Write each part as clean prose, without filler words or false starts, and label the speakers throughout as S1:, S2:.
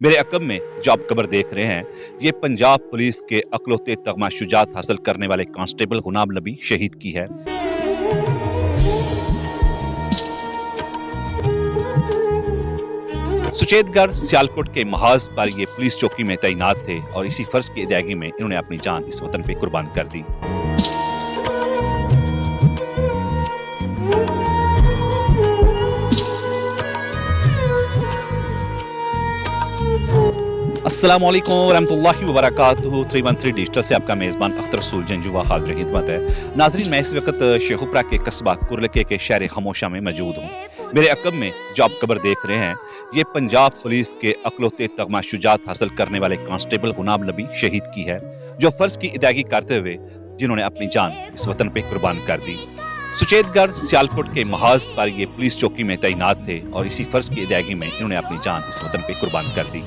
S1: मेरे अकब में जो आप खबर देख रहे हैं, ये पंजाब पुलिस के अकलौते तगमा शुजात हासिल करने वाले कांस्टेबल गुलाम नबी शहीद की है। सुचेतगढ़ सियालकोट के महाज पर ये पुलिस चौकी में तैनात थे और इसी फर्ज की अदायगी में इन्होंने अपनी जान इस वतन पे कुर्बान कर दी। अस्सलाम वालेकुम रहमतुल्लाहि व बरकातुहू। 313 डिजिटल से आपका मेज़बान अख्तर रसूल जंजुआ हाज़िर खिदमत है। नाज़रीन, मैं इस वक्त शेखुपुरा के कस्बा कुरलके के शहर खामोशा में मौजूद हूँ। मेरे अकब में जो आप खबर देख रहे हैं, ये पंजाब पुलिस के अकलौते तगमा शुजात हासिल करने वाले कांस्टेबल गुलाम नबी शहीद की है, जो फ़र्ज की अदायगी करते हुए जिन्होंने अपनी जान इस वतन पे कुर्बान कर दी। सुचेतगढ़ सियालकोट के महाज पर ये पुलिस चौकी में तैनात थे और इसी फर्ज की अदायगी में इन्होंने अपनी जान इस वतन पे कुर्बान कर दी।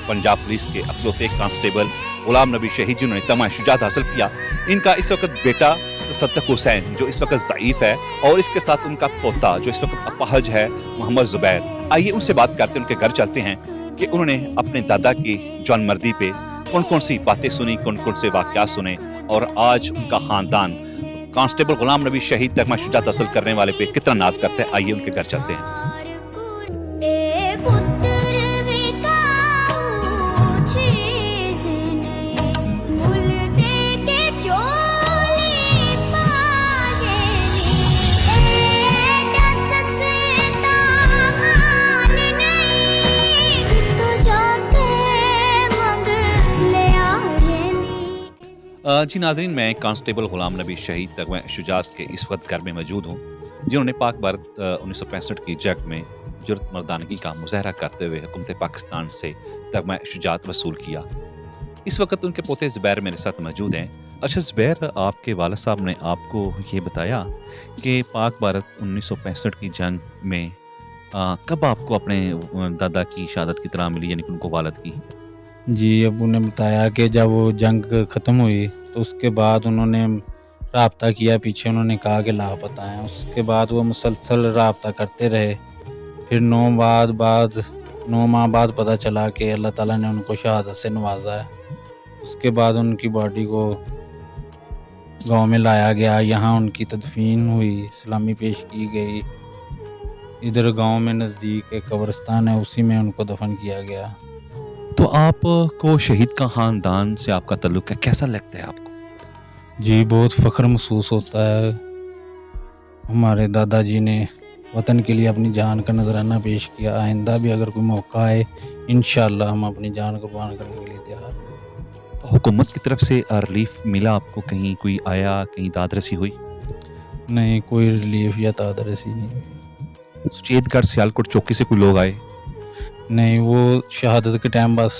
S1: पंजाब पुलिस के अकलौते कांस्टेबल गुलाम नबी शहीद जिन्होंने तगमा शुजात हासिल किया, इनका इस वक्त बेटा सद्दक हुसैन जो इस वक्त ज़ईफ है और इसके साथ उनका पोता जो इस वक्त अपाहज है मोहम्मद ज़ुबैर। आइए उनसे बात करते हैं, उनके घर चलते हैं कि उन्होंने अपने दादा की जानमर्दी पे कौन कौन सी बातें सुनी, कौन कौन से वाक़यात सुने और आज उनका ख़ानदान कांस्टेबल गुलाम नबी शहीद तगमा शुजात हासिल करने वाले पे कितना नाज करते हैं। आइए उनके घर चलते हैं। जी नाज़रीन, मैं कांस्टेबल गुलाम नबी शहीद तगमा शुजात के इस वक्त घर में मौजूद हूँ, जिन्होंने पाक भारत 1965 की जंग में जुर्रत मर्दानगी का मुजाहरा करते हुए हुकूमत पाकिस्तान से तगमा शुजात वसूल किया। इस वक्त उनके पोते ज़ुबैर मेरे साथ मौजूद हैं। अच्छा ज़ुबैर, आपके वालिद साहब ने आपको ये बताया कि पाक भारत 1965 की जंग में कब आपको अपने दादा की शहादत की इत्तला मिली, यानी कि उनको वालिद की?
S2: जी, अबू ने बताया कि जब वो जंग ख़त्म हुई तो उसके बाद उन्होंने राब्ता किया, पीछे उन्होंने कहा कि लापता हैं। उसके बाद वो मुसलसल राब्ता करते रहे। फिर 9 माह बाद पता चला कि अल्लाह ताला ने उनको शहादत से नवाजा है। उसके बाद उनकी बॉडी को गांव में लाया गया, यहाँ उनकी तदफीन हुई, सलामी पेश की गई। इधर गांव में नज़दीक एक कब्रिस्तान है, उसी में उनको दफन किया गया।
S1: तो आपको शहीद का ख़ानदान से आपका ताल्लुक़ है, कैसा लगता है आपको?
S2: जी, बहुत फ़ख्र महसूस होता है। हमारे दादाजी ने वतन के लिए अपनी जान का नजराना पेश किया। आइंदा भी अगर कोई मौका आए, इंशाअल्लाह हम अपनी जान कुर्बान करने के लिए तैयार हैं।
S1: तो हुकूमत की तरफ से रिलीफ मिला आपको? कहीं कोई आया, कहीं दादरसी हुई?
S2: नहीं, कोई रिलीफ या दादरसी नहीं।
S1: सुचेतगढ़ सियालकोट चौकी से कोई लोग आए?
S2: नहीं, वो शहादत के टाइम बस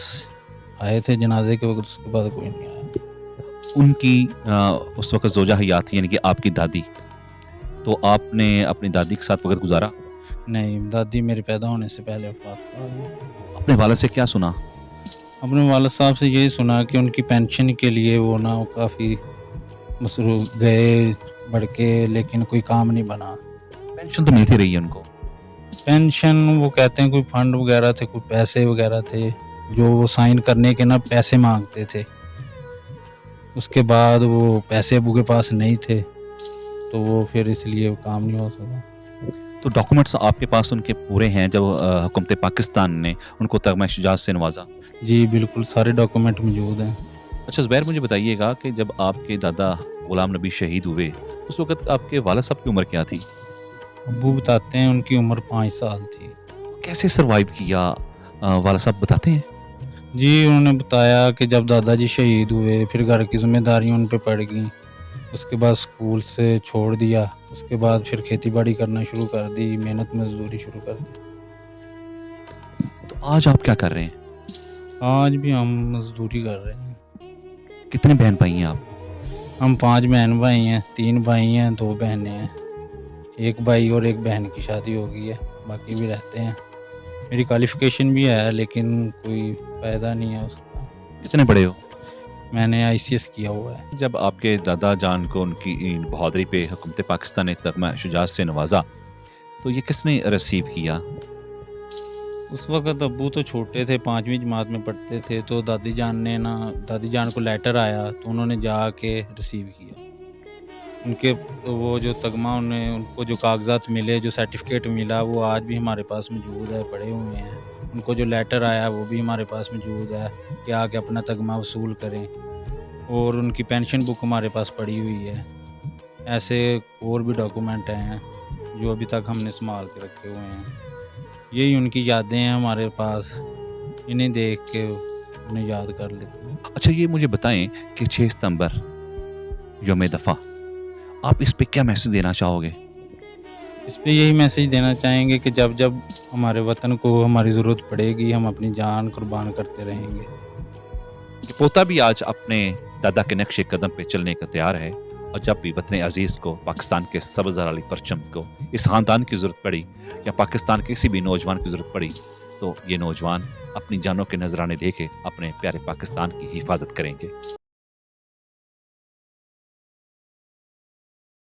S2: आए थे, जनाजे के वक्त, उसके बाद कोई नहीं आया।
S1: उनकी उस वक्त ज़ौजा हयात थी, यानी कि आपकी दादी, तो आपने अपनी दादी के साथ वक्त गुजारा?
S2: नहीं, दादी मेरे पैदा होने से पहले वफात पा गई।
S1: अपने वालिद से क्या सुना?
S2: अपने वालिद साहब से यही सुना कि उनकी पेंशन के लिए वो काफ़ी मसरूफ़ गए बढ़ के, लेकिन कोई काम नहीं बना।
S1: पेंशन तो मिलती रही है उनको?
S2: पेंशन वो कहते हैं कोई फंड वगैरह थे, कोई पैसे वगैरह थे जो वो साइन करने के पैसे मांगते थे। उसके बाद वो पैसे अबू के पास नहीं थे, तो वो फिर इसलिए वो काम नहीं हो सका।
S1: तो डॉक्यूमेंट्स आपके पास उनके पूरे हैं जब हुकूमत पाकिस्तान ने उनको तगमा शुजात से नवाजा?
S2: जी बिल्कुल, सारे डॉक्यूमेंट मौजूद हैं।
S1: अच्छा ज़ुबैर, मुझे बताइएगा कि जब आपके दादा गुलाम नबी शहीद हुए, उस वक्त आपके वालिद साहब की उम्र क्या थी?
S2: अबू बताते हैं उनकी उम्र 5 साल थी।
S1: कैसे सरवाइव किया, वालिद साहब बताते हैं?
S2: जी, उन्होंने बताया कि जब दादाजी शहीद हुए, फिर घर की जिम्मेदारियाँ उन पे पड़ गई। उसके बाद स्कूल से छोड़ दिया, उसके बाद फिर खेती बाड़ी करना शुरू कर दी, मेहनत मजदूरी शुरू कर दी।
S1: तो आज आप क्या कर रहे हैं?
S2: आज भी हम मजदूरी कर रहे हैं।
S1: कितने बहन भाई हैं आप?
S2: हम 5 बहन भाई हैं, 3 भाई हैं, 2 बहनें हैं। एक भाई और एक बहन की शादी हो गई है, बाकी भी रहते हैं। मेरी क्वालिफ़िकेशन भी है, लेकिन कोई फ़ायदा नहीं है उसका।
S1: कितने बड़े हो?
S2: मैंने ICS किया हुआ है।
S1: जब आपके दादा जान को उनकी बहादुरी पे हुकूमत पाकिस्तान ने तगमा शुजात से नवाजा, तो ये किसने रिसीव किया?
S2: उस वक़्त अब्बू तो छोटे थे, 5वीं जमात में पढ़ते थे, तो दादी जान को लेटर आया तो उन्होंने जाके रिसीव किया। उनके वो जो तगमा उनको जो कागज़ात मिले, जो सर्टिफ़िकेट मिला, वो आज भी हमारे पास मौजूद है, पड़े हुए हैं। उनको जो लेटर आया वो भी हमारे पास मौजूद है कि आके अपना तगमा वसूल करें, और उनकी पेंशन बुक हमारे पास पड़ी हुई है। ऐसे और भी डॉक्यूमेंट हैं जो अभी तक हमने सँभाल के रखे हुए हैं। यही उनकी यादें हैं हमारे पास, इन्हें देख के उन्हें याद कर लेते हैं।
S1: अच्छा, ये मुझे बताएं कि 6 सितंबर यौम दफ़ा, आप इस पे क्या मैसेज देना चाहोगे?
S2: इस पे यही मैसेज देना चाहेंगे कि जब जब हमारे वतन को हमारी ज़रूरत पड़ेगी, हम अपनी जान कुर्बान करते रहेंगे।
S1: कि पोता भी आज अपने दादा के नक्शे कदम पे चलने को तैयार है, और जब भी वतन अजीज़ को, पाकिस्तान के सब्ज़ वाली परचम को, इस ख़ानदान की ज़रूरत पड़ी या पाकिस्तान के किसी भी नौजवान की ज़रूरत पड़ी, तो ये नौजवान अपनी जानों के नजराने देके अपने प्यारे पाकिस्तान की हिफाजत करेंगे।